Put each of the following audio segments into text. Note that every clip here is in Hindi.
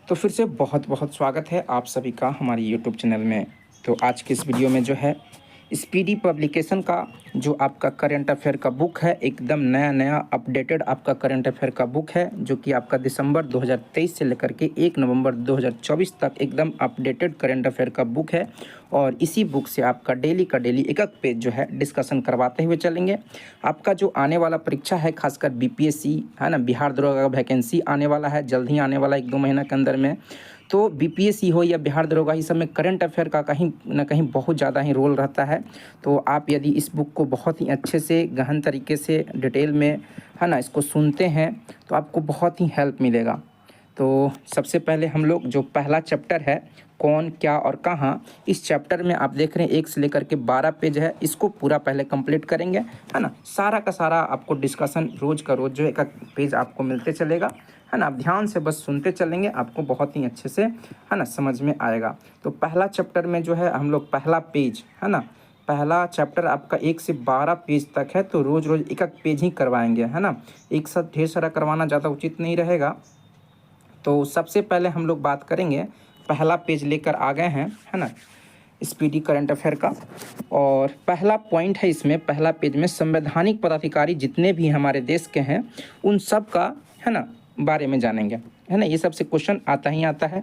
तो फिर से बहुत बहुत स्वागत है आप सभी का हमारे यूट्यूब चैनल में। तो आज के इस वीडियो में जो है स्पीडी पब्लिकेशन का जो आपका करंट अफेयर का बुक है, एकदम नया अपडेटेड आपका करंट अफेयर का बुक है, जो कि आपका दिसंबर 2023 से लेकर के 1 नवंबर 2024 तक एकदम अपडेटेड करंट अफेयर का बुक है। और इसी बुक से आपका डेली का डेली एक एक पेज जो है डिस्कशन करवाते हुए चलेंगे। आपका जो आने वाला परीक्षा है, खासकर बीपीएससी है ना, बिहार दरोगा का वैकेंसी आने वाला है, जल्द ही आने वाला 1-2 महीना के अंदर में। तो बीपीएससी हो या बिहार दरोगा, इस सब में करंट अफेयर का कहीं ना कहीं बहुत ज़्यादा ही रोल रहता है। तो आप यदि इस बुक को बहुत ही अच्छे से गहन तरीके से डिटेल में है ना इसको सुनते हैं तो आपको बहुत ही हेल्प मिलेगा। तो सबसे पहले हम लोग जो पहला चैप्टर है कौन क्या और कहाँ, इस चैप्टर में आप देख रहे हैं 1 से लेकर के 12 पेज है, इसको पूरा पहले कंप्लीट करेंगे है ना। सारा का सारा आपको डिस्कशन रोज़ का रोज़ जो एक एक पेज आपको मिलते चलेगा है ना। आप ध्यान से बस सुनते चलेंगे, आपको बहुत ही अच्छे से है ना समझ में आएगा। तो पहला चैप्टर में जो है हम लोग पहला पेज है ना, पहला चैप्टर आपका 1 से 12 पेज तक है। तो रोज़ रोज़ एक एक पेज ही करवाएंगे है ना, एक साथ ढेर सारा करवाना ज़्यादा उचित नहीं रहेगा। तो सबसे पहले हम लोग बात करेंगे, पहला पेज लेकर आ गए हैं है ना स्पीडी करंट अफेयर का। और पहला पॉइंट है इसमें, पहला पेज में संवैधानिक पदाधिकारी जितने भी हमारे देश के हैं उन सब का है ना बारे में जानेंगे है ना। ये सबसे क्वेश्चन आता ही आता है।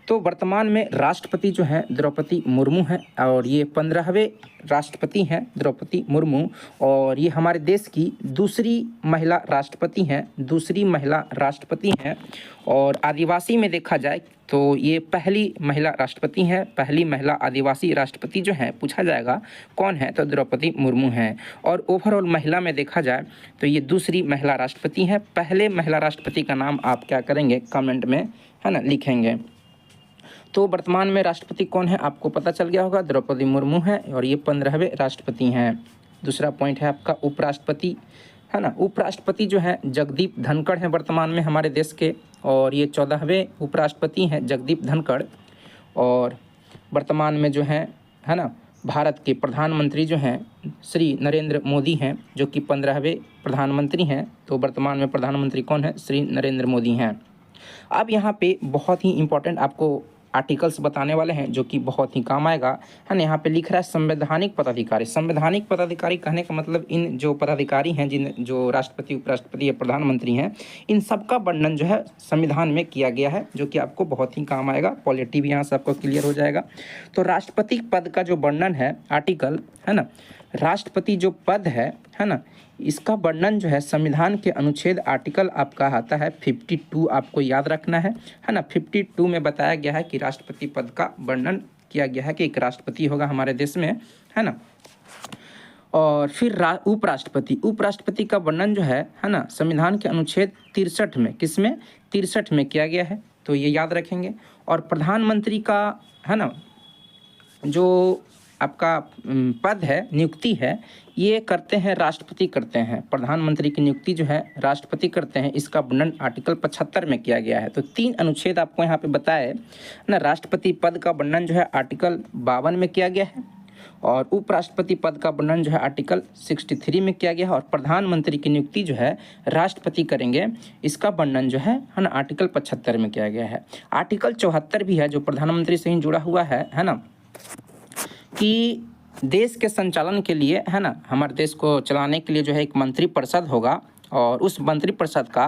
तो वर्तमान में राष्ट्रपति जो हैं द्रौपदी मुर्मू हैं, और ये 15वें राष्ट्रपति हैं द्रौपदी मुर्मू। और ये हमारे देश की दूसरी महिला राष्ट्रपति हैं, और आदिवासी में देखा जाए तो ये पहली महिला राष्ट्रपति हैं, पहली महिला आदिवासी राष्ट्रपति जो हैं पूछा जाएगा कौन है तो द्रौपदी मुर्मू हैं। और ओवरऑल महिला में देखा जाए तो ये दूसरी महिला राष्ट्रपति हैं। पहले महिला राष्ट्रपति का नाम आप क्या करेंगे कमेंट में है ना लिखेंगे। तो वर्तमान में राष्ट्रपति कौन है आपको पता चल गया होगा, द्रौपदी मुर्मू है, और ये 15वें राष्ट्रपति हैं। दूसरा पॉइंट है आपका उपराष्ट्रपति है ना। उपराष्ट्रपति जो है जगदीप धनखड़ हैं वर्तमान में हमारे देश के, और ये 14वें उपराष्ट्रपति हैं जगदीप धनखड़। और वर्तमान में जो है ना भारत के प्रधानमंत्री जो हैं श्री नरेंद्र मोदी हैं, जो कि 15वें प्रधानमंत्री हैं। तो वर्तमान में प्रधानमंत्री कौन है, श्री नरेंद्र मोदी हैं। अब यहाँ पे बहुत ही इम्पोर्टेंट आपको आर्टिकल्स बताने वाले हैं जो कि बहुत ही काम आएगा है ना। यहाँ पे लिख रहा है संवैधानिक पदाधिकारी। संवैधानिक पदाधिकारी कहने का मतलब इन जो पदाधिकारी हैं, जिन जो राष्ट्रपति उपराष्ट्रपति या प्रधानमंत्री हैं, इन सबका वर्णन जो है संविधान में किया गया है, जो कि आपको बहुत ही काम आएगा। पॉलिटी भी यहाँ से आपको क्लियर हो जाएगा। तो राष्ट्रपति पद का जो वर्णन है आर्टिकल है ना, राष्ट्रपति जो पद है ना, इसका वर्णन जो है संविधान के अनुच्छेद आर्टिकल आपका आता है 52, आपको याद रखना है ना। 52 में बताया गया है कि राष्ट्रपति पद का वर्णन किया गया है कि एक राष्ट्रपति होगा हमारे देश में है ना। और फिर उपराष्ट्रपति का वर्णन जो है ना संविधान के अनुच्छेद 63 में, किसमें 63 में किया गया है, तो ये याद रखेंगे। और प्रधानमंत्री का है ना जो आपका पद है, नियुक्ति है, ये करते हैं राष्ट्रपति करते हैं। प्रधानमंत्री की नियुक्ति जो है राष्ट्रपति करते हैं, इसका वर्णन आर्टिकल 75 में किया गया है। तो 3 अनुच्छेद आपको यहाँ पे बताए ना। राष्ट्रपति पद का वर्णन जो है आर्टिकल 52 में किया गया है, और उपराष्ट्रपति पद का वर्णन जो है आर्टिकल 63 में किया गया है, और प्रधानमंत्री की नियुक्ति जो है राष्ट्रपति करेंगे, इसका वर्णन जो है ना आर्टिकल 75 में किया गया है। आर्टिकल 74 भी है जो प्रधानमंत्री से ही जुड़ा हुआ है ना, कि देश के संचालन के लिए है ना, हमारे देश को चलाने के लिए जो है एक मंत्रिपरिषद होगा, और उस मंत्रिपरिषद का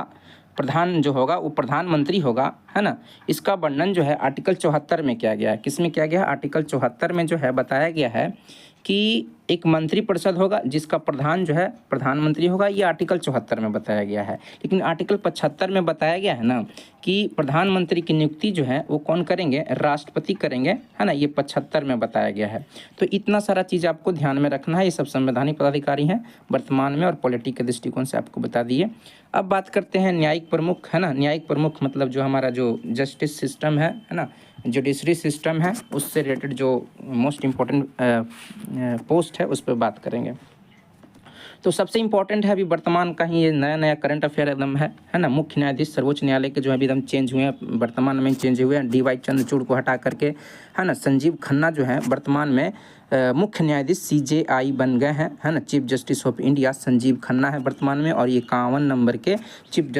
प्रधान जो होगा वो प्रधानमंत्री होगा है ना। इसका वर्णन जो है आर्टिकल 74 में किया गया है। किस में किया गया है, आर्टिकल 74 में जो है बताया गया है कि एक मंत्रिपरिषद होगा जिसका प्रधान जो है प्रधानमंत्री होगा। ये आर्टिकल 74 में बताया गया है। लेकिन आर्टिकल 75 में बताया गया है ना कि प्रधानमंत्री की नियुक्ति जो है वो कौन करेंगे, राष्ट्रपति करेंगे है ना। ये 75 में बताया गया है। तो इतना सारा चीज़ आपको ध्यान में रखना है। ये सब संवैधानिक पदाधिकारी हैं वर्तमान में, और पॉलिटी के दृष्टिकोण से आपको बता दिए। अब बात करते हैं न्यायिक प्रमुख है ना। न्यायिक प्रमुख मतलब जो हमारा जो जस्टिस सिस्टम है ना, जुडिशरी सिस्टम है, उससे रिलेटेड जो मोस्ट इम्पोर्टेंट पोस्ट है उस पर बात करेंगे। तो सबसे इम्पोर्टेंट है अभी वर्तमान का ही ये नया करंट अफेयर एकदम है ना। मुख्य न्यायाधीश सर्वोच्च न्यायालय के जो है अभी एकदम चेंज हुए हैं, वर्तमान में चेंज हुए हैं। DY चंद्रचूड़ को हटा करके है ना संजीव खन्ना जो है वर्तमान में मुख्य न्यायाधीश CJI बन गए हैं, है ना। Chief justice of India Sanjeev Khanna है वर्तमान में, और ये 51 नंबर के चीफ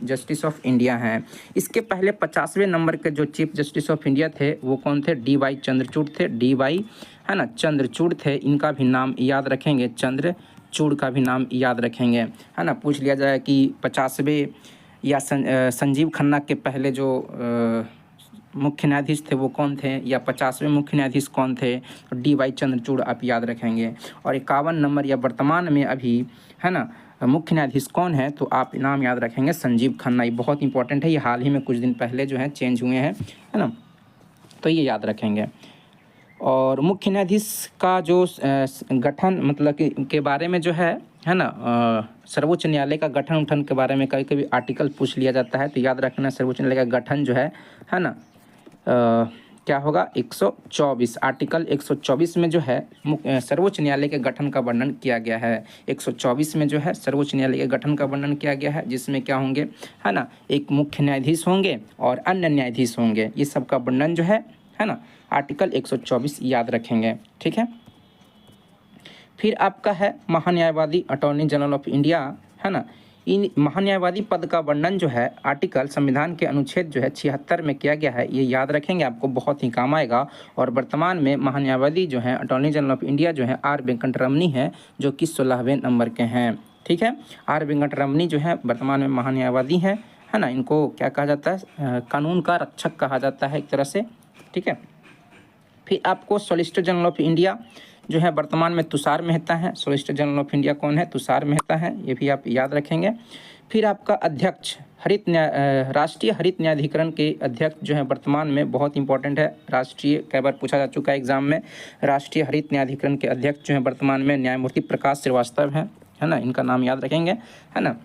जस्टिस ऑफ इंडिया हैं। इसके पहले 50वें नंबर के जो चीफ जस्टिस ऑफ इंडिया थे वो कौन थे? DY चंद्रचूड़ थे, DY, है ना, चंद्रचूड़ थे। इनका भी नाम याद रखेंगे, चंद्रचूड़ का भी नाम याद रखेंगे, है ना। पूछ लिया जाए कि 50वें या संजीव खन्ना के पहले जो मुख्य न्यायाधीश थे वो कौन थे, या 50वें मुख्य न्यायाधीश कौन थे, तो DY चंद्रचूड़ आप याद रखेंगे। और 51 नंबर या वर्तमान में अभी, है ना, मुख्य न्यायाधीश कौन है, तो आप नाम याद रखेंगे संजीव खन्ना। ये बहुत इंपॉर्टेंट है, ये हाल ही में कुछ दिन पहले जो है चेंज हुए हैं, है ना, तो ये याद रखेंगे। और मुख्य न्यायाधीश का जो गठन मतलब के बारे में जो है ना, सर्वोच्च न्यायालय का गठन उठन के बारे में कभी कभी आर्टिकल पूछ लिया जाता है, तो याद रखना सर्वोच्च न्यायालय का गठन जो है ना, क्या होगा? 124, आर्टिकल 124 में जो है सर्वोच्च न्यायालय के गठन का वर्णन किया गया है। 124 में जो है सर्वोच्च न्यायालय के गठन का वर्णन किया गया है, जिसमें क्या होंगे, है ना, एक मुख्य न्यायाधीश होंगे और अन्य न्यायाधीश होंगे, ये सब का वर्णन जो है ना, आर्टिकल 124 याद रखेंगे, ठीक है। फिर आपका है महान्यायवादी अटॉर्नी जनरल ऑफ इंडिया, है ना। इन महान्यायवादी पद का वर्णन जो है आर्टिकल संविधान के अनुच्छेद जो है 76 में किया गया है, ये याद रखेंगे, आपको बहुत ही काम आएगा। और वर्तमान में महान्यायवादी जो है अटॉर्नी जनरल ऑफ इंडिया जो है R वेंकटरमनी है, जो कि 16वें नंबर के हैं, ठीक है। R वेंकटरमनी जो है वर्तमान में महान्यायवादी हैं, है ना। इनको क्या कहा जाता है? कानून का रक्षक कहा जाता है एक तरह से, ठीक है। फिर आपको सॉलिसिटर जनरल ऑफ इंडिया जो है वर्तमान में तुषार मेहता है। सॉलिसिटर जनरल ऑफ इंडिया कौन है? तुषार मेहता है, ये भी आप याद रखेंगे। फिर आपका अध्यक्ष राष्ट्रीय हरित न्यायाधिकरण के अध्यक्ष जो है वर्तमान में बहुत इंपॉर्टेंट है, राष्ट्रीय कई बार पूछा जा चुका है एग्जाम में। राष्ट्रीय हरित न्यायाधिकरण के अध्यक्ष जो है वर्तमान में न्यायमूर्ति प्रकाश श्रीवास्तव है ना, इनका नाम याद रखेंगे, है ना।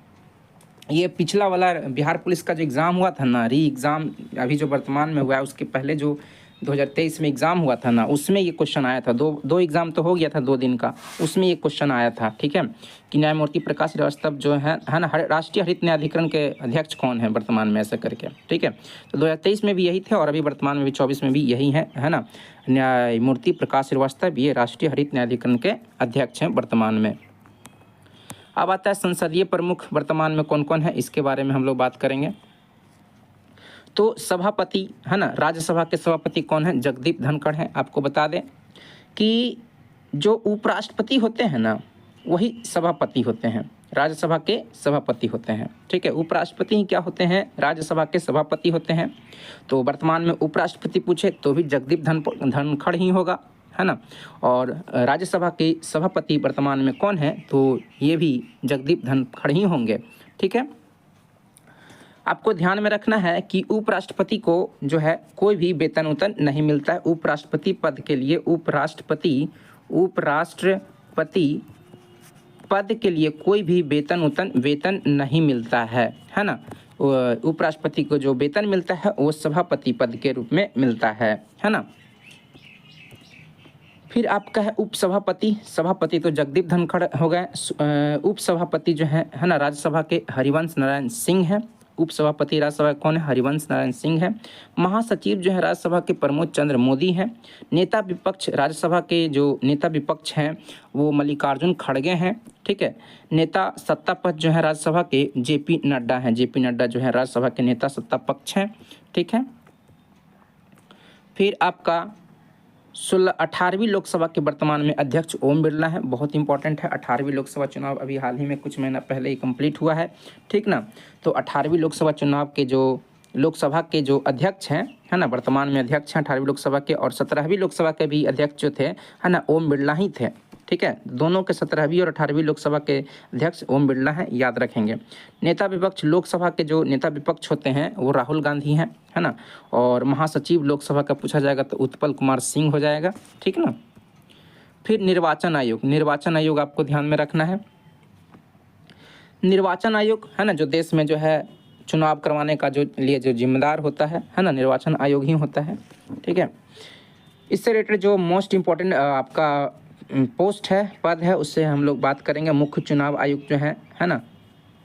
ये पिछला वाला बिहार पुलिस का जो एग्ज़ाम हुआ था ना, री एग्ज़ाम अभी जो वर्तमान में हुआ है, उसके पहले जो 2023 में एग्ज़ाम हुआ था ना, उसमें ये क्वेश्चन आया था। दो एग्ज़ाम तो हो गया था 2 दिन का, उसमें ये क्वेश्चन आया था, ठीक है, कि न्यायमूर्ति प्रकाश श्रीवास्तव जो है ना, राष्ट्रीय हरित न्यायाधिकरण के अध्यक्ष कौन है वर्तमान में, ऐसा करके, ठीक है। तो 2023 में भी यही थे और अभी वर्तमान में भी 24 में भी यही है ना, न्यायमूर्ति प्रकाश श्रीवास्तव ये राष्ट्रीय हरित न्यायाधिकरण के अध्यक्ष हैं वर्तमान में। अब आता है संसदीय प्रमुख वर्तमान में कौन कौन है, इसके बारे में हम लोग बात करेंगे। तो सभापति, है ना, राज्यसभा के सभापति कौन है? जगदीप धनखड़ हैं। आपको बता दें कि जो उपराष्ट्रपति होते हैं ना, वही सभापति होते हैं, राज्यसभा के सभापति होते हैं, ठीक है। उपराष्ट्रपति ही क्या होते हैं? राज्यसभा के सभापति होते हैं। तो वर्तमान में उपराष्ट्रपति पूछे तो भी जगदीप धनखड़ ही होगा, है ना। और राज्यसभा के सभापति वर्तमान में कौन है? तो ये भी जगदीप धनखड़ ही होंगे, ठीक है। आपको ध्यान में रखना है कि उपराष्ट्रपति को जो है कोई भी वेतन उतन नहीं मिलता है। उपराष्ट्रपति पद के लिए उपराष्ट्रपति पद के लिए कोई भी वेतन नहीं मिलता है ना। उपराष्ट्रपति को जो वेतन मिलता है वो सभापति पद के रूप में मिलता है ना। फिर आपका है उपसभापति। सभापति तो जगदीप धनखड़ हो गए। उपसभापति जो है ना, राज्यसभा के हरिवंश नारायण सिंह है। उपसभापति राज्यसभा कौन है? हरिवंश नारायण सिंह है। महासचिव जो है राज्यसभा के प्रमोद चंद्र मोदी हैं। नेता विपक्ष राज्यसभा के जो नेता विपक्ष हैं वो मल्लिकार्जुन खड़गे हैं, ठीक है। नेता सत्ता पक्ष जो है राज्यसभा के जेपी नड्डा हैं। जेपी नड्डा जो है राज्यसभा के नेता सत्ता पक्ष हैं, ठीक है। फिर आपका 18वीं लोकसभा के वर्तमान में अध्यक्ष ओम बिरला है। बहुत इंपॉर्टेंट है, 18वीं लोकसभा चुनाव अभी हाल ही में कुछ महीना पहले ही कंप्लीट हुआ है, ठीक ना। तो 18वीं लोकसभा चुनाव के जो लोकसभा के जो अध्यक्ष हैं, है ना, वर्तमान में अध्यक्ष हैं 18वीं लोकसभा के, और 17वीं लोकसभा के भी अध्यक्ष जो थे, है ना, ओम बिरला ही थे, ठीक है। दोनों के 17वीं और 18वीं लोकसभा के अध्यक्ष ओम बिरला हैं, याद रखेंगे। नेता विपक्ष लोकसभा के जो नेता विपक्ष होते हैं वो राहुल गांधी हैं, है ना। और महासचिव लोकसभा का पूछा जाएगा तो उत्पल कुमार सिंह हो जाएगा, ठीक ना। फिर निर्वाचन आयोग आपको ध्यान में रखना है। निर्वाचन आयोग, है ना, जो देश में जो है चुनाव करवाने का जो जिम्मेदार होता है ना, निर्वाचन आयोग ही होता है, ठीक है। इससे रिलेटेड जो मोस्ट इम्पोर्टेंट आपका पोस्ट है, पद है, उससे हम लोग बात करेंगे। मुख्य चुनाव आयुक्त जो है ना,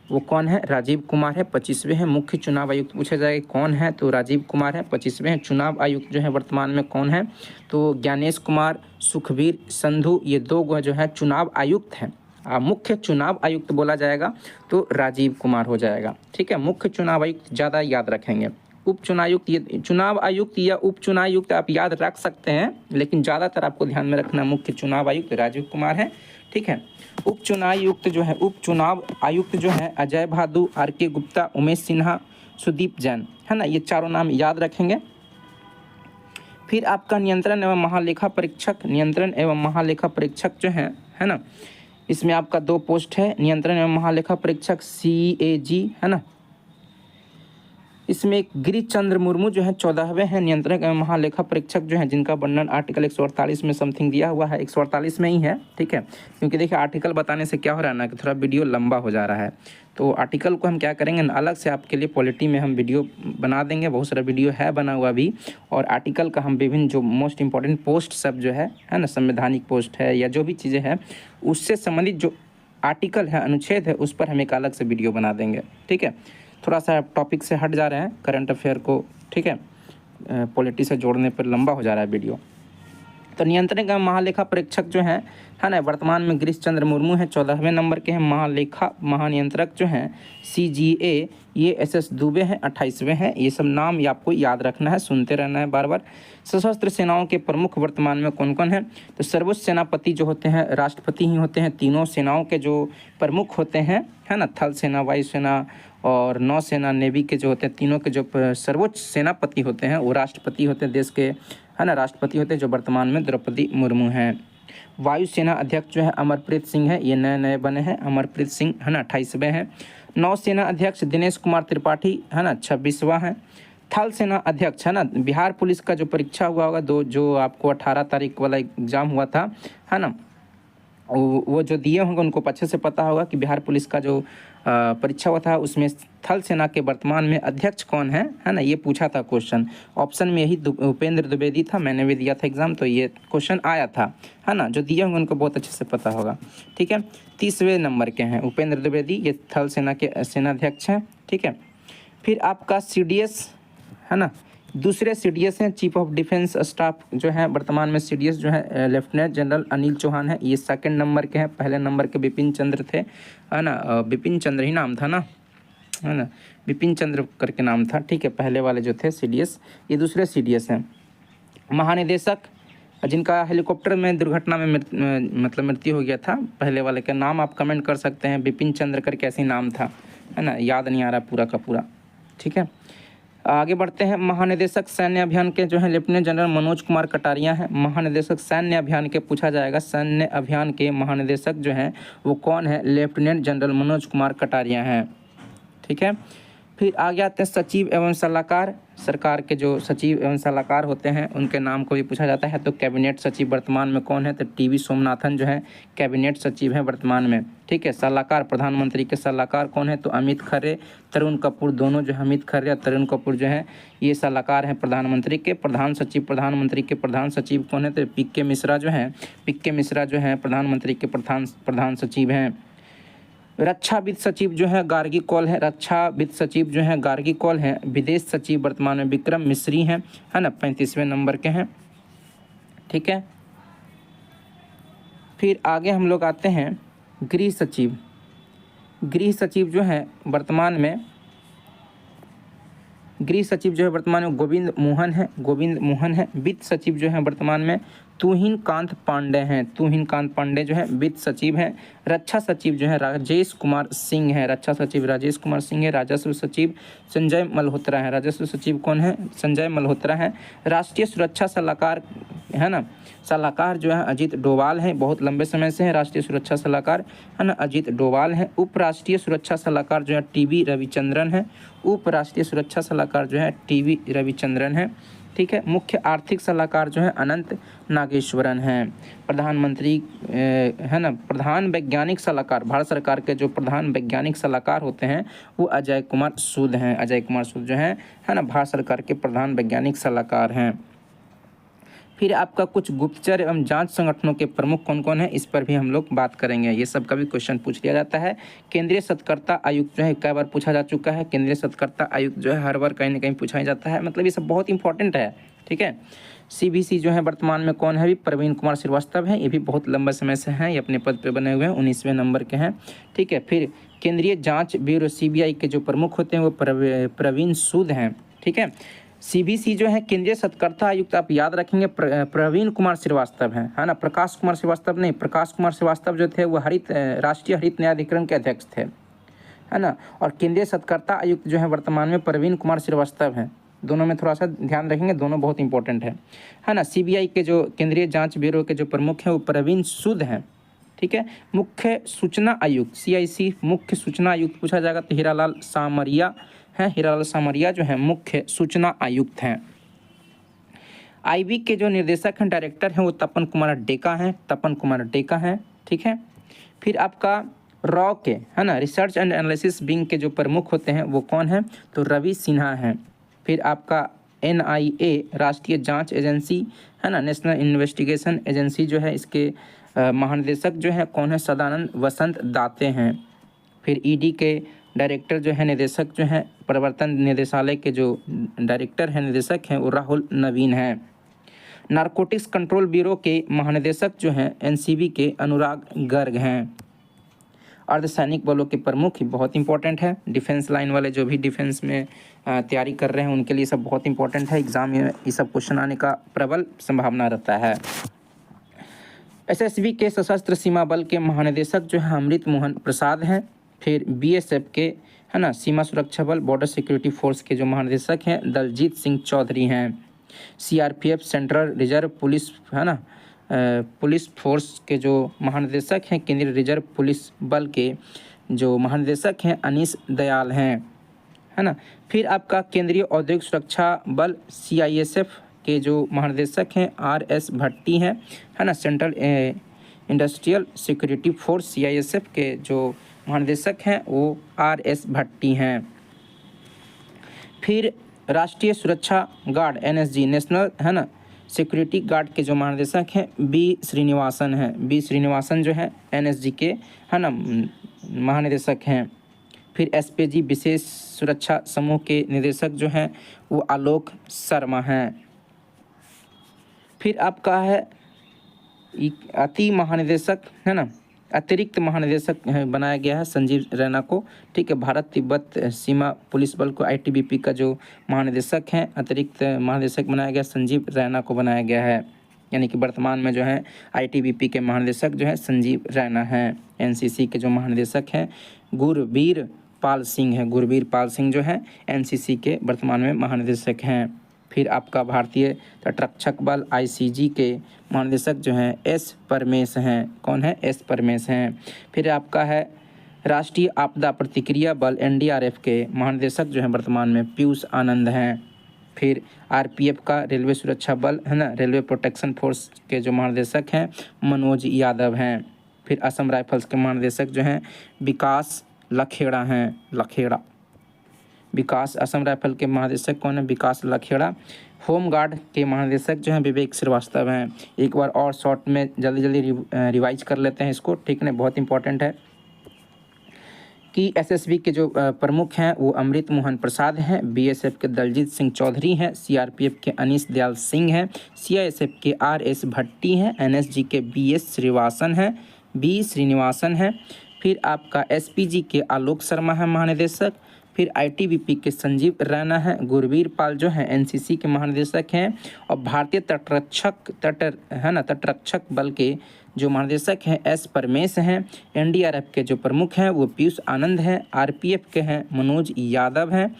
वो कौन है? राजीव कुमार है, 25वें हैं मुख्य चुनाव आयुक्त। पूछा जाएगा कौन है, तो राजीव कुमार है, 25वें हैं। चुनाव आयुक्त जो है वर्तमान में कौन है? तो ज्ञानेश कुमार, सुखबीर संधू, ये दो जो है चुनाव आयुक्त हैं। मुख्य चुनाव आयुक्त बोला जाएगा तो राजीव कुमार हो जाएगा। ठीक है, मुख्य चुनाव आयुक्त ज़्यादा याद रखेंगे। उप चुनायुक्त, ये चुनाव आयुक्त या उप चुनायुक्त आप याद रख सकते हैं, लेकिन ज़्यादातर आपको ध्यान में रखना मुख्य चुनाव आयुक्त राजीव कुमार है। ठीक है, उप चुनायुक्त जो है, उप चुनाव आयुक्त जो है अजय भादु, आर के गुप्ता, उमेश सिन्हा, सुदीप जैन, है ना, ये चारों नाम याद रखेंगे। फिर आपका नियंत्रण एवं महालेखा परीक्षक, नियंत्रण एवं महालेखा परीक्षक जो है ना, इसमें आपका 2 पोस्ट है, नियंत्रण एवं महालेखा परीक्षक CAG, है ना। इसमें गिरीश चंद्र मुर्मू जो है 14वें हैं नियंत्रक एवं महालेखा परीक्षक जो हैं, जिनका वर्णन आर्टिकल 148 में समथिंग दिया हुआ है, 148 में ही है। ठीक है, क्योंकि देखिए आर्टिकल बताने से क्या हो रहा है ना कि थोड़ा वीडियो लंबा हो जा रहा है, तो आर्टिकल को हम क्या करेंगे ना, अलग से आपके लिए पॉलिटी में हम वीडियो बना देंगे, बहुत सारा वीडियो है बना हुआ भी। और आर्टिकल का हम विभिन्न जो मोस्ट इंपॉर्टेंट पोस्ट सब जो है ना, संवैधानिक पोस्ट है या जो भी चीज़ें हैं उससे संबंधित जो आर्टिकल है, अनुच्छेद है, उस पर हम एक अलग से वीडियो बना देंगे। ठीक है, थोड़ा सा टॉपिक से हट जा रहे हैं, करंट अफेयर को, ठीक है, पॉलिटी से जोड़ने पर लंबा हो जा रहा है वीडियो। तो नियंत्रण एवं महालेखा परीक्षक जो है ना, वर्तमान में गिरीश चंद्र मुर्मू है, 14वें नंबर के हैं। महालेखा महानियंत्रक जो हैं CGA, ये SS दुबे हैं, 28वें हैं। ये सब नाम ये आपको याद रखना है, सुनते रहना है बार बार। सशस्त्र सेनाओं के प्रमुख वर्तमान में कौन कौन है? तो सर्वोच्च सेनापति जो होते हैं राष्ट्रपति ही होते हैं। तीनों सेनाओं के जो प्रमुख होते हैं, है ना, थल सेना, वायुसेना और नौसेना, नेवी के जो होते हैं, तीनों के जो सर्वोच्च सेनापति होते हैं वो राष्ट्रपति होते हैं देश के, है ना, राष्ट्रपति होते हैं, जो वर्तमान में द्रौपदी मुर्मू हैं। वायुसेना अध्यक्ष जो है अमरप्रीत सिंह है, ये नए नए बने हैं, अमरप्रीत सिंह, है ना, 28वें हैं। नौसेना अध्यक्ष दिनेश कुमार त्रिपाठी, है ना, 26वां है। थल सेना अध्यक्ष, है ना, बिहार पुलिस का जो परीक्षा हुआ होगा, जो आपको 18 तारीख वाला एग्जाम हुआ था, है ना, वो जो दिए होंगे उनको अच्छे से पता होगा कि बिहार पुलिस का जो परीक्षा हुआ था उसमें थल सेना के वर्तमान में अध्यक्ष कौन है ना, ये पूछा था क्वेश्चन। ऑप्शन में यही उपेंद्र द्विवेदी था, मैंने भी दिया था एग्जाम, तो ये क्वेश्चन आया था, है ना, जो दिए होंगे उनको बहुत अच्छे से पता होगा। ठीक है, 30वें नंबर के हैं उपेंद्र द्विवेदी, ये थल सेना के सेनाध्यक्ष हैं। ठीक है, फिर आपका CDS, है ना, दूसरे CDS हैं चीफ ऑफ डिफेंस स्टाफ जो है वर्तमान में CDS जो है लेफ्टिनेंट जनरल अनिल चौहान है, ये 2nd नंबर के हैं। पहले नंबर के बिपिन चंद्र थे, है ना, बिपिन चंद्र ही नाम था ना, है ना, बिपिन चंद्र करके नाम था। ठीक है, पहले वाले जो थे CDS, ये दूसरे CDS हैं। महानिदेशक, जिनका हेलीकॉप्टर में दुर्घटना में मतलब मृत्यु हो गया था, पहले वाले का नाम आप कमेंट कर सकते हैं, बिपिन चंद्र करके ऐसे नाम था, है ना, याद नहीं आ रहा पूरा का पूरा। ठीक है, आगे बढ़ते हैं। महानिदेशक सैन्य अभियान के जो है लेफ्टिनेंट जनरल मनोज कुमार कटारिया हैं। महानिदेशक सैन्य अभियान के पूछा जाएगा, सैन्य अभियान के महानिदेशक जो हैं वो कौन है? लेफ्टिनेंट जनरल मनोज कुमार कटारिया हैं। ठीक है, फिर आगे आते हैं सचिव एवं सलाहकार। सरकार के जो सचिव एवं सलाहकार होते हैं उनके नाम को भी पूछा जाता है। तो कैबिनेट सचिव वर्तमान में कौन है? तो टीवी सोमनाथन जो है कैबिनेट सचिव हैं वर्तमान में। ठीक है, सलाहकार प्रधानमंत्री के सलाहकार कौन है? तो अमित खरे, तरुण कपूर, दोनों जो अमित खरे और तरुण कपूर जो हैं ये सलाहकार हैं प्रधानमंत्री के। प्रधान सचिव, प्रधानमंत्री के प्रधान सचिव कौन है? तो PK मिश्रा जो हैं, PK मिश्रा जो हैं प्रधानमंत्री के प्रधान सचिव हैं। रक्षा वित्त सचिव जो है गार्गी कौल है, रक्षा वित्त सचिव जो है गार्गी कौल है। विदेश सचिव वर्तमान में विक्रम मिश्री हैं, है ना, 35वें नंबर के हैं। ठीक है, फिर आगे हम लोग आते हैं गृह सचिव। गृह सचिव जो है वर्तमान में गोविंद मोहन है, गोविंद मोहन है। वित्त सचिव जो है वर्तमान में तुहिन कांत पांडे हैं, तुहिन कांत पांडे जो है वित्त सचिव हैं। रक्षा सचिव जो है राजेश कुमार सिंह है, रक्षा सचिव राजेश कुमार सिंह है। राजस्व सचिव संजय मल्होत्रा है, राजस्व सचिव कौन है? संजय मल्होत्रा है। राष्ट्रीय सुरक्षा सलाहकार, है ना, सलाहकार जो है अजीत डोभाल हैं, बहुत लंबे समय से हैं राष्ट्रीय सुरक्षा सलाहकार, है ना, अजीत डोभाल हैं। उप राष्ट्रीय सुरक्षा सलाहकार जो है TB रविचंद्रन है, उप राष्ट्रीय सुरक्षा सलाहकार जो है TB रविचंद्रन है। ठीक है, मुख्य आर्थिक सलाहकार जो है अनंत नागेश्वरन हैं। प्रधानमंत्री, है ना, प्रधान वैज्ञानिक सलाहकार, भारत सरकार के जो प्रधान वैज्ञानिक सलाहकार होते हैं वो अजय कुमार सूद हैं। अजय कुमार सूद जो हैं, है ना, भारत सरकार के प्रधान वैज्ञानिक सलाहकार हैं। फिर आपका कुछ गुप्तचर एवं जांच संगठनों के प्रमुख कौन कौन है, इस पर भी हम लोग बात करेंगे। ये सब का भी क्वेश्चन पूछ लिया जाता है। केंद्रीय सतर्कता आयुक्त जो है कई बार पूछा जा चुका है। केंद्रीय सतर्कता आयुक्त जो है हर बार कहीं ना कहीं पूछा ही जाता है, मतलब ये सब बहुत इंपॉर्टेंट है। ठीक है। सीबीसी जो है वर्तमान में कौन है, अभी प्रवीण कुमार श्रीवास्तव है। ये भी बहुत लंबा समय से हैं, ये अपने पद पे बने हुए हैं, 19वें नंबर के हैं। ठीक है। फिर केंद्रीय जांच ब्यूरो सीबीआई के जो प्रमुख होते हैं वो प्रवीण सूद हैं। ठीक है। सीबीसी जो है केंद्रीय सतर्कता आयुक्त, आप याद रखेंगे प्रवीण कुमार श्रीवास्तव हैं, है ना, प्रकाश कुमार श्रीवास्तव नहीं। प्रकाश कुमार श्रीवास्तव जो थे वो राष्ट्रीय हरित न्यायाधिकरण के अध्यक्ष थे, है ना। और केंद्रीय सतर्कता आयुक्त जो है वर्तमान में प्रवीण कुमार श्रीवास्तव हैं। दोनों में थोड़ा सा ध्यान रखेंगे, दोनों बहुत इंपॉर्टेंट है ना। सीबीआई के जो केंद्रीय जांच ब्यूरो के जो प्रमुख हैं वो प्रवीण सूद हैं। ठीक है। मुख्य सूचना आयुक्त सीआईसी मुख्य सूचना आयुक्त पूछा जाएगा तो हीरालाल सामरिया हैं। हीरालाल सामरिया जो है मुख्य सूचना आयुक्त हैं। आईबी के जो निर्देशक हैं डायरेक्टर हैं वो तपन कुमार डेका हैं। ठीक है। फिर आपका रॉ के, है ना, रिसर्च एंड एनालिसिस विंग के जो प्रमुख होते हैं वो कौन हैं, तो रवि सिन्हा हैं। फिर आपका एनआईए राष्ट्रीय जांच एजेंसी, है ना, नेशनल इन्वेस्टिगेशन एजेंसी जो है, इसके महानिदेशक जो है कौन है, सदानंद वसंत दाते हैं। फिर ईडी के डायरेक्टर जो है, निदेशक जो हैं, प्रवर्तन निदेशालय के जो डायरेक्टर हैं, निदेशक हैं, वो राहुल नवीन हैं। नारकोटिक्स कंट्रोल ब्यूरो के महानिदेशक जो हैं एनसीबी के अनुराग गर्ग हैं। अर्धसैनिक बलों के प्रमुख बहुत इंपॉर्टेंट है। डिफेंस लाइन वाले जो भी डिफेंस में तैयारी कर रहे हैं उनके लिए सब बहुत इंपॉर्टेंट है। एग्जाम में ये सब क्वेश्चन आने का प्रबल संभावना रहता है। एसएसबी के सशस्त्र सीमा बल के महानिदेशक जो है अमृत मोहन प्रसाद हैं। फिर बीएसएफ के, है ना, सीमा सुरक्षा बल बॉर्डर सिक्योरिटी फोर्स के जो महानिदेशक हैं दलजीत सिंह चौधरी हैं। सीआरपीएफ सेंट्रल रिजर्व पुलिस, है ना, पुलिस फोर्स के जो महानिदेशक हैं, केंद्रीय रिजर्व पुलिस बल के जो महानिदेशक हैं अनीश दयाल हैं, है ना। फिर आपका केंद्रीय औद्योगिक सुरक्षा बल सीआईएसएफ के जो महानिदेशक हैं आरएस भट्टी हैं, है ना। Central industrial security force CISF के जो महानिदेशक हैं वो आरएस भट्टी हैं। फिर राष्ट्रीय सुरक्षा गार्ड एनएसजी नेशनल, है ना, सिक्योरिटी गार्ड के जो महानिदेशक हैं बी श्रीनिवासन हैं। बी श्रीनिवासन जो है एनएसजी के, है ना, महानिदेशक हैं। फिर एसपीजी विशेष सुरक्षा समूह के निदेशक जो हैं वो आलोक शर्मा हैं। फिर आपका है अति महानिदेशक, है ना, अतिरिक्त महानिदेशक बनाया गया है संजीव रैना को। ठीक है। भारत तिब्बत सीमा पुलिस बल को आईटीबीपी का जो महानिदेशक हैं अतिरिक्त महानिदेशक बनाया गया, संजीव रैना को बनाया गया है। यानी कि वर्तमान में जो है आईटीबीपी के महानिदेशक जो है संजीव रैना हैं। एनसीसी के जो महानिदेशक हैं गुरबीर पाल सिंह है। गुरबीर पाल सिंह जो है एनसीसी के वर्तमान में महानिदेशक हैं। फिर आपका भारतीय तटरक्षक बल आईसीजी के महानिदेशक जो हैं एस परमेश हैं। कौन है? एस परमेश हैं। फिर आपका है राष्ट्रीय आपदा प्रतिक्रिया बल एनडीआरएफ के महानिदेशक जो हैं वर्तमान में पीयूष आनंद हैं। फिर आरपीएफ का रेलवे सुरक्षा बल, है ना, रेलवे प्रोटेक्शन फोर्स के जो महानिदेशक हैं मनोज यादव हैं। फिर असम राइफल्स के महानिदेशक जो हैं विकास लखेड़ा हैं। लखेड़ा विकास, असम राइफल के महानिदेशक कौन है? विकास लखेड़ा। होम गार्ड के महानिदेशक जो हैं विवेक श्रीवास्तव हैं। एक बार और शॉर्ट में जल्दी रिवाइज कर लेते हैं इसको, ठीक है, बहुत इंपॉर्टेंट है कि एसएसबी के जो प्रमुख हैं वो अमृत मोहन प्रसाद हैं, बीएसएफ के दलजीत सिंह चौधरी हैं, सीआरपीएफ के अनीश दयाल सिंह हैं, सीआईएसएफ के आरएस भट्टी हैं, एनएसजी के बीएस श्रीवासन हैं, बी श्रीनिवासन हैं। फिर आपका एसपीजी के आलोक शर्मा है महानिदेशक। फिर आईटीबीपी के संजीव रैना है। गुरबीर पाल जो हैं एनसीसी के महानिदेशक हैं। और भारतीय तटरक्षक बल के जो महानिदेशक हैं एस परमेश हैं। एनडीआरएफ के जो प्रमुख हैं वो पीयूष आनंद हैं। आरपीएफ के हैं मनोज यादव हैं।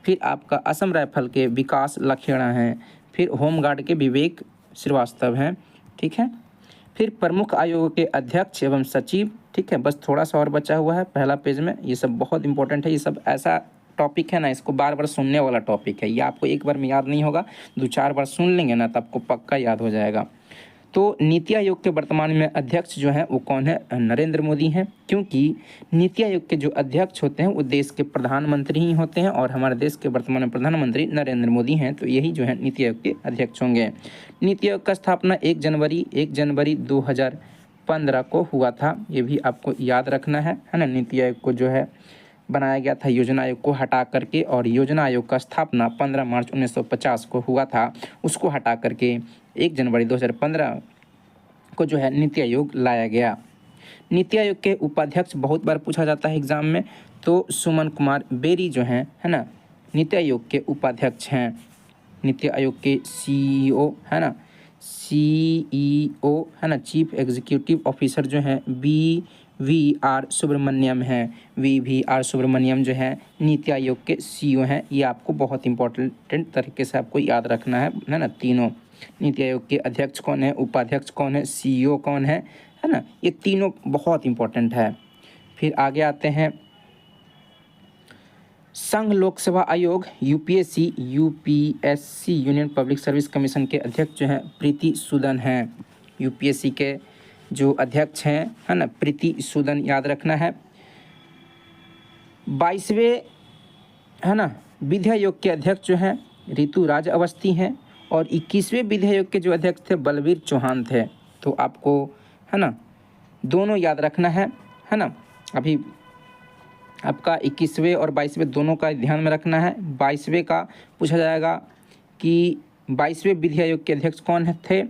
फिर आपका असम राइफल के विकास लखेड़ा हैं। फिर होमगार्ड के विवेक श्रीवास्तव हैं, ठीक है। फिर प्रमुख आयोग के अध्यक्ष एवं सचिव, ठीक है। बस थोड़ा सा और बचा हुआ है पहला पेज में, ये सब बहुत इंपॉर्टेंट है। ये सब ऐसा टॉपिक है ना, इसको बार बार सुनने वाला टॉपिक है। ये आपको एक बार में याद नहीं होगा, 2-4 बार सुन लेंगे ना तो आपको पक्का याद हो जाएगा। तो नीति आयोग के वर्तमान में अध्यक्ष जो हैं वो कौन है? नरेंद्र मोदी हैं, क्योंकि नीति आयोग के जो अध्यक्ष होते हैं वो देश के प्रधानमंत्री ही होते हैं और हमारे देश के वर्तमान में प्रधानमंत्री नरेंद्र मोदी हैं, तो यही जो है नीति आयोग के अध्यक्ष होंगे। नीति आयोग का स्थापना 1 जनवरी 2015 को हुआ था, ये भी आपको याद रखना है ना। नीति आयोग को जो है बनाया गया था योजना आयोग को हटा करके, और योजना आयोग का स्थापना 15 मार्च 1950 को हुआ था, उसको हटा करके 1 जनवरी 2015 को जो है नीति आयोग लाया गया। नीति आयोग के उपाध्यक्ष बहुत बार पूछा जाता है एग्जाम में, तो सुमन कुमार बेरी जो हैं है ना नीति आयोग के उपाध्यक्ष हैं। नीति आयोग के सीईओ है ना चीफ एग्जीक्यूटिव ऑफिसर जो हैं वी.आर. सुब्रमण्यम हैं। वी.आर. सुब्रमण्यम जो है नीति आयोग के सीईओ हैं। ये आपको बहुत इंपॉर्टेंट तरीके से आपको याद रखना है ना। तीनों नीति आयोग के अध्यक्ष कौन है, उपाध्यक्ष कौन है, सीईओ कौन है ना, ये तीनों बहुत इंपॉर्टेंट है। फिर आगे आते हैं संघ लोक सेवा आयोग UPSC union public service commission के अध्यक्ष जो हैं प्रीति सूदन हैं। यूपीएससी के जो अध्यक्ष हैं है ना प्रीति सूदन, याद रखना है। 22वें है ना विधि आयोग के अध्यक्ष जो हैं ऋतुराज अवस्थी हैं, और 21वें विधि आयोग के जो अध्यक्ष थे बलवीर चौहान थे। तो आपको है ना दोनों याद रखना है ना। अभी आपका 21वें और 22वें दोनों का ध्यान में रखना है। 22वें का पूछा जाएगा कि 22वें विधि आयोग के अध्यक्ष कौन थे,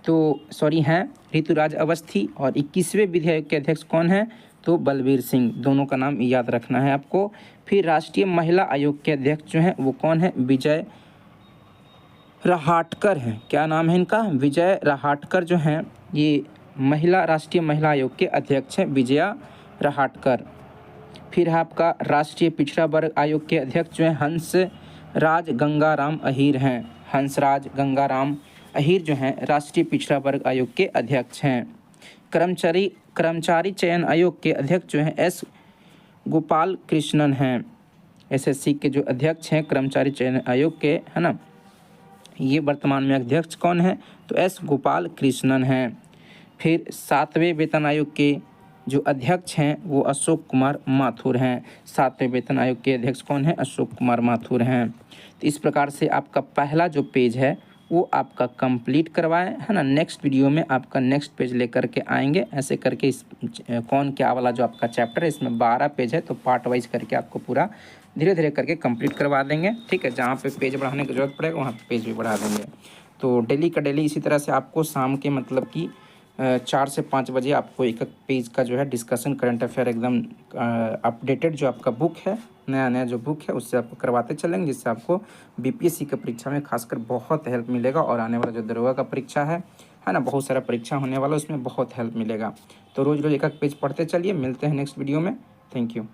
तो सॉरी हैं ऋतुराज अवस्थी, और 21वें विधि आयोग के अध्यक्ष कौन हैं, तो बलवीर सिंह। दोनों का नाम याद रखना है आपको। फिर राष्ट्रीय महिला आयोग के अध्यक्ष जो हैं वो कौन है? विजय रहाटकर हैं। क्या नाम है इनका? विजय रहाटकर जो हैं ये राष्ट्रीय महिला आयोग के अध्यक्ष हैं, विजया रहाटकर। फिर है आपका राष्ट्रीय पिछड़ा वर्ग आयोग के अध्यक्ष जो हैं हंसराज गंगाराम अहीर हैं। हंसराज गंगाराम अहीर जो हैं राष्ट्रीय पिछड़ा वर्ग आयोग के अध्यक्ष हैं। कर्मचारी चयन आयोग के अध्यक्ष जो हैं एस गोपाल कृष्णन हैं। एसएससी के जो अध्यक्ष हैं कर्मचारी चयन आयोग के है ना, ये वर्तमान में अध्यक्ष कौन है? तो एस गोपाल कृष्णन हैं। फिर 7वें वेतन आयोग के जो अध्यक्ष हैं वो अशोक कुमार माथुर हैं। 7वें वेतन आयोग के अध्यक्ष कौन है? अशोक कुमार माथुर हैं। तो इस प्रकार से आपका पहला जो पेज है वो आपका कंप्लीट करवाएं है ना। नेक्स्ट वीडियो में आपका नेक्स्ट पेज लेकर के आएंगे। ऐसे करके इस कौन क्या वाला जो आपका चैप्टर है इसमें 12 पेज है, तो पार्ट वाइज करके आपको पूरा धीरे धीरे करके कंप्लीट करवा देंगे। ठीक है, जहाँ पे पेज बढ़ाने की ज़रूरत पड़ेगा वहाँ पे पेज भी बढ़ा देंगे। तो डेली का डेली इसी तरह से आपको शाम के मतलब कि 4 से 5 बजे आपको एक पेज का जो है डिस्कशन करंट अफेयर एकदम अपडेटेड जो आपका बुक है, नया जो बुक है उससे आपको करवाते चलेंगे, जिससे आपको बीपीएससी की परीक्षा में खासकर बहुत हेल्प मिलेगा। और आने वाला जो दरोगा का परीक्षा है ना, बहुत सारा परीक्षा होने वाला, उसमें बहुत हेल्प मिलेगा। तो रोज़ रोज़ एक पेज पढ़ते चलिए। मिलते हैं नेक्स्ट वीडियो में। Thank you.